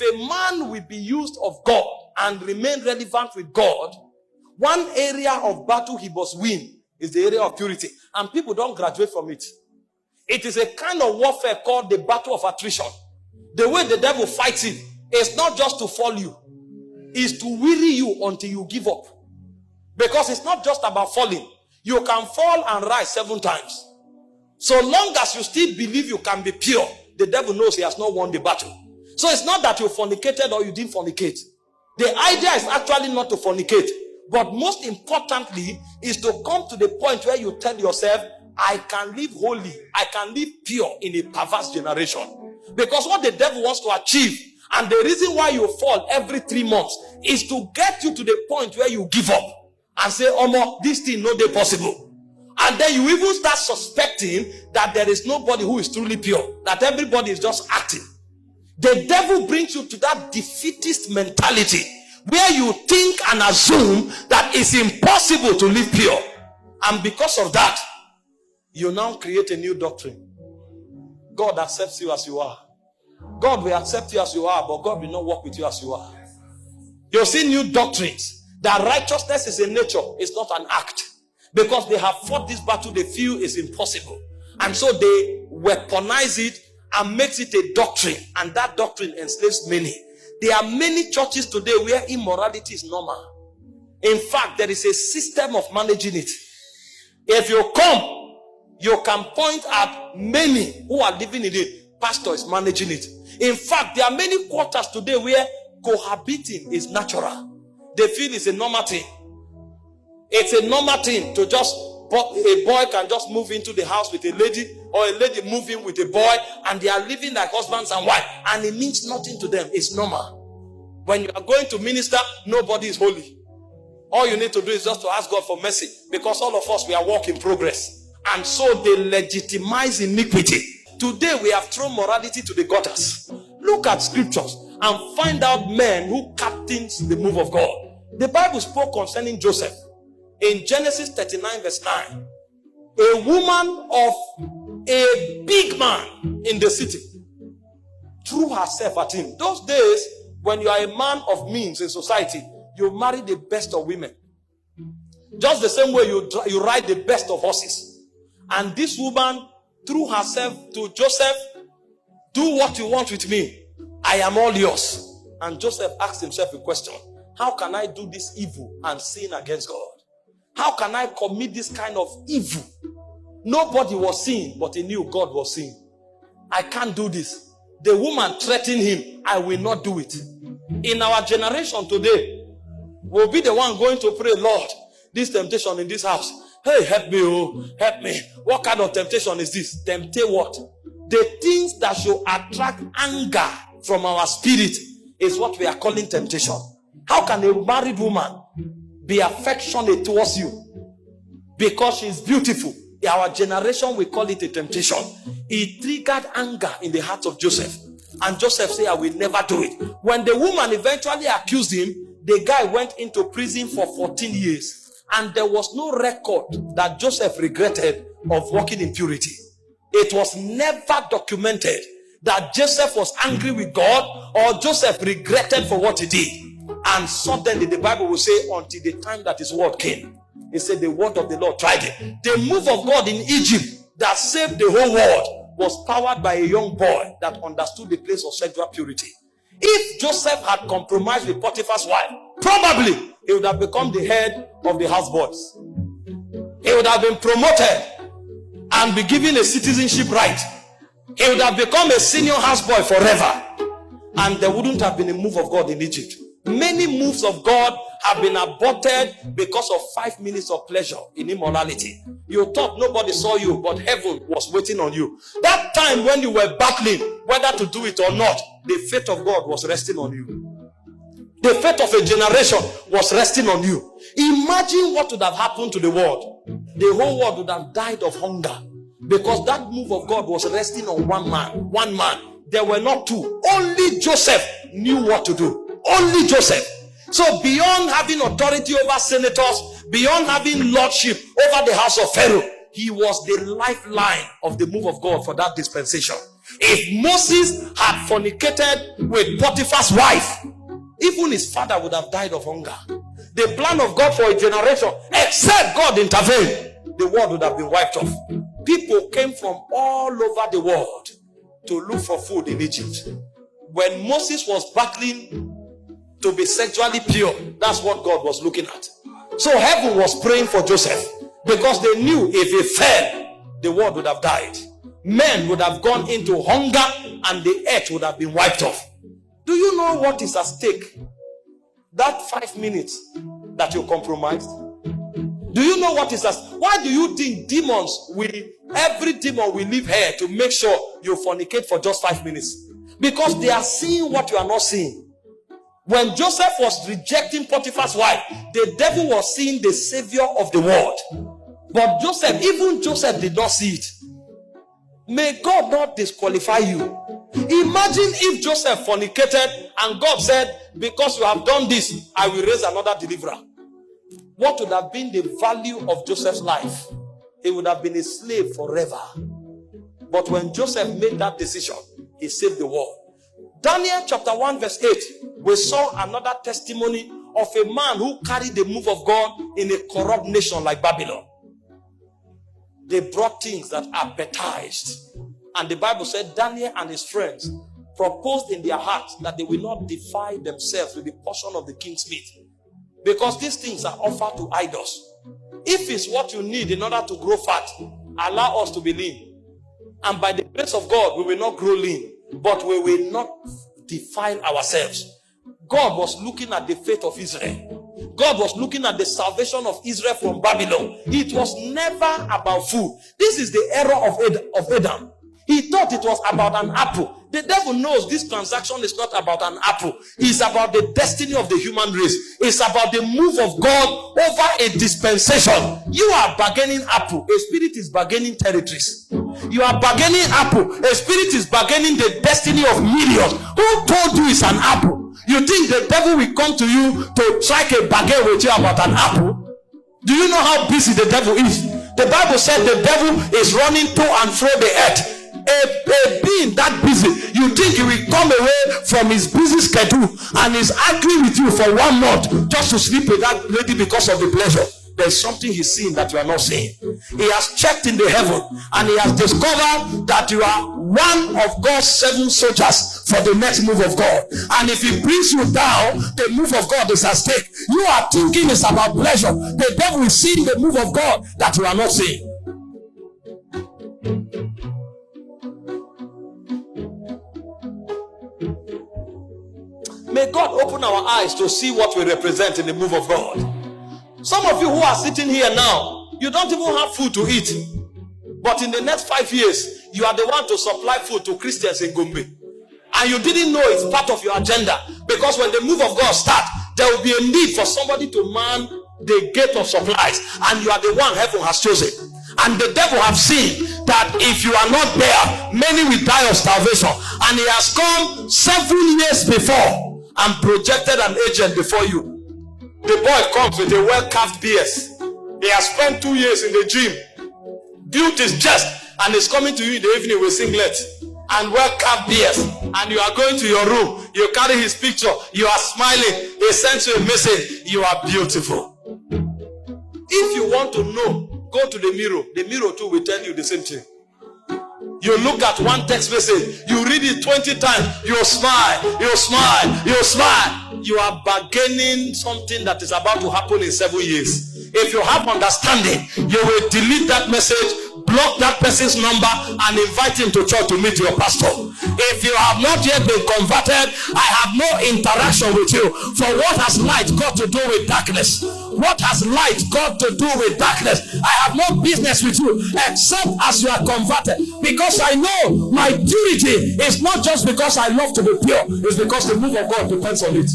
if a man will be used of God and remain relevant with God, one area of battle he must win is the area of purity. And people don't graduate from it. It is a kind of warfare called the battle of attrition. The way the devil fights it is not just to fall you. It's to weary you until you give up. Because it's not just about falling. You can fall and rise 7 times. So long as you still believe you can be pure, the devil knows he has not won the battle. So it's not that you fornicated or you didn't fornicate. The idea is actually not to fornicate. But most importantly is to come to the point where you tell yourself, I can live holy, I can live pure in a perverse generation. Because what the devil wants to achieve, and the reason why you fall every 3 months, is to get you to the point where you give up and say, Omo, this thing no dey possible. And then you even start suspecting that there is nobody who is truly pure, that everybody is just acting. The devil brings you to that defeatist mentality where you think and assume that it's impossible to live pure. And because of that, you now create a new doctrine. God accepts you as you are. God will accept you as you are, but God will not work with you as you are. You'll see new doctrines that righteousness is a nature, it's not an act. Because they have fought this battle, they feel it's impossible. And so they weaponize it and makes it a doctrine. And that doctrine enslaves many. There are many churches today where immorality is normal. In fact, there is a system of managing it. If you come, you can point at many who are living in it. Pastor is managing it. In fact, there are many quarters today where cohabiting is natural. They feel it's a normal thing. It's a normal thing to just, a boy can just move into the house with a lady, or a lady move in with a boy, and they are living like husbands and wife, and it means nothing to them. It's normal. When you are going to minister, nobody is holy. All you need to do is just to ask God for mercy, because all of us, we are work in progress. And so they legitimize iniquity. Today we have thrown morality to the gutters. Look at scriptures and find out men who captains the move of God. The Bible spoke concerning Joseph. In Genesis 39 verse 9, a woman of a big man in the city threw herself at him. Those days, when you are a man of means in society, you marry the best of women. Just the same way you ride the best of horses. And this woman threw herself to Joseph. Do what you want with me. I am all yours. And Joseph asked himself a question. How can I do this evil and sin against God? How can I commit this kind of evil? Nobody was seeing, but he knew God was seeing. I can't do this. The woman threatened him. I will not do it. In our generation today, we'll be the one going to pray, Lord, this temptation in this house. Hey, help me, oh, help me. What kind of temptation is this? Temptate what? The things that should attract anger from our spirit is what we are calling temptation. How can a married woman be affectionate towards you because she's beautiful? In our generation, we call it a temptation. It triggered anger in the heart of Joseph. And Joseph said, I will never do it. When the woman eventually accused him, the guy went into prison for 14 years. And there was no record that Joseph regretted of walking in purity. It was never documented that Joseph was angry with God or Joseph regretted for what he did. And suddenly the Bible will say, until the time that his word came. It said the word of the Lord tried it. The move of God in Egypt that saved the whole world was powered by a young boy that understood the place of sexual purity. If Joseph had compromised with Potiphar's wife, probably he would have become the head of the houseboys. He would have been promoted and be given a citizenship right. He would have become a senior houseboy forever. And there wouldn't have been a move of God in Egypt. Many moves of God have been aborted because of 5 minutes of pleasure in immorality. You thought nobody saw you, but heaven was waiting on you. That time when you were battling whether to do it or not, the fate of God was resting on you. The fate of a generation was resting on you. Imagine what would have happened to the world. The whole world would have died of hunger because that move of God was resting on one man. One man. There were not two. Only Joseph knew what to do. Only Joseph. So beyond having authority over senators, beyond having lordship over the house of Pharaoh, he was the lifeline of the move of God for that dispensation. If Moses had fornicated with Potiphar's wife, even his father would have died of hunger. The plan of God for a generation, except God intervened, the world would have been wiped off. People came from all over the world to look for food in Egypt. When Moses was battling to be sexually pure, that's what God was looking at. So heaven was praying for Joseph, because they knew if he fell, the world would have died. Men would have gone into hunger and the earth would have been wiped off. Do you know what is at stake? That 5 minutes that you compromised. Do you know what is at stake? Why do you think every demon will leave here to make sure you fornicate for just 5 minutes? Because they are seeing what you are not seeing. When Joseph was rejecting Potiphar's wife, the devil was seeing the savior of the world. But even Joseph did not see it. May God not disqualify you. Imagine if Joseph fornicated and God said, because you have done this, I will raise another deliverer. What would have been the value of Joseph's life? He would have been a slave forever. But when Joseph made that decision, he saved the world. Daniel chapter 1 verse 8, we saw another testimony of a man who carried the move of God in a corrupt nation like Babylon. They brought things that appetized. And the Bible said Daniel and his friends proposed in their hearts that they will not defile themselves with the portion of the king's meat, because these things are offered to idols. If it's what you need in order to grow fat, allow us to be lean. And by the grace of God, we will not grow lean, but we will not defile ourselves. God was looking at the faith of Israel. God was looking at the salvation of Israel from Babylon. It was never about food. This is the error of Adam. He thought it was about an apple. The devil knows this transaction is not about an apple. It's about the destiny of the human race. It's about the move of God over a dispensation. You are bargaining apple. A spirit is bargaining territories. You are bargaining apple. A spirit is bargaining the destiny of millions. Who told you it's an apple? You think the devil will come to you to strike a bargain with you about an apple? Do you know how busy the devil is? The Bible said the devil is running to and fro the earth. A being that busy, you think he will come away from his busy schedule and is arguing with you for 1 month just to sleep with that lady because of the pleasure? There's something he's seeing that you are not seeing. He has checked in the heaven and he has discovered that you are one of God's 7 soldiers for the next move of God. And if he brings you down, the move of God is at stake. You are thinking it's about pleasure. The devil is seeing the move of God that you are not seeing. May God open our eyes to see what we represent in the move of God. Some of you who are sitting here now, you don't even have food to eat. But in the next 5 years, you are the one to supply food to Christians in Gombe. And you didn't know it's part of your agenda. Because when the move of God starts, there will be a need for somebody to man the gate of supplies. And you are the one heaven has chosen. And the devil have seen that if you are not there, many will die of starvation. And he has come 7 years before and projected an agent before you. The boy comes with a well-carved beard. He has spent 2 years in the gym, built his chest, and is coming to you in the evening with singlet and well-carved beard. And you are going to your room, you carry his picture, you are smiling, he sends you a message, you are beautiful. If you want to know, go to the mirror. The mirror too will tell you the same thing. You look at one text message, you read it 20 times, you smile, you smile, you smile. You are bargaining something that is about to happen in 7 years. If you have understanding, you will delete that message, block that person's number, and invite him to church to meet your pastor. If you have not yet been converted, I have no interaction with you. For what has light got to do with darkness? What has light got to do with darkness? I have no business with you except as you are converted. Because I know my purity is not just because I love to be pure. It's because the move of God depends on it.